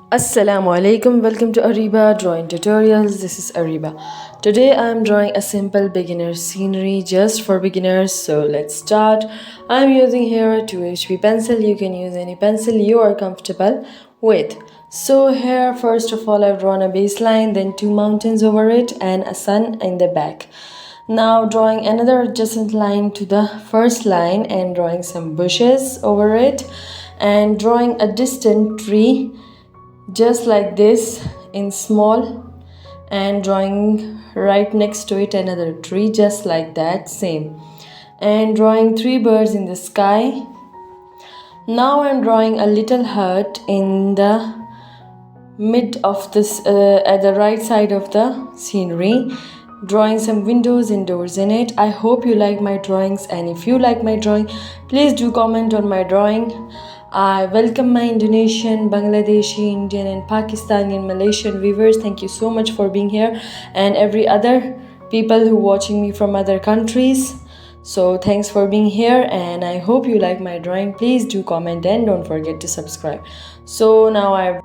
Assalamu alaikum, welcome to Areeba Drawing Tutorials. This is Areeba. Today I am drawing a simple beginner scenery just for beginners. So let's start. I am using here a 2HB pencil. You can use any pencil you are comfortable with. So here first of all I've drawn a baseline, then two mountains over it and a sun in the back. Now drawing another adjacent line to the first line and drawing some bushes over it and drawing a distant tree just like this in small and drawing right next to it another tree just like that same and drawing three birds in the sky. Now I'm drawing a little hut in the mid of this at the right side of the scenery, drawing some windows and doors in it. I hope you like my drawings, and if you like my drawing, please do comment on my drawing. I welcome my Indonesian, Bangladeshi, Indian and Pakistani and Malaysian viewers. Thank you so much for being here, and every other people who watching me from other countries. So thanks for being here, and I hope you like my drawing. Please do comment and don't forget to subscribe. So now I've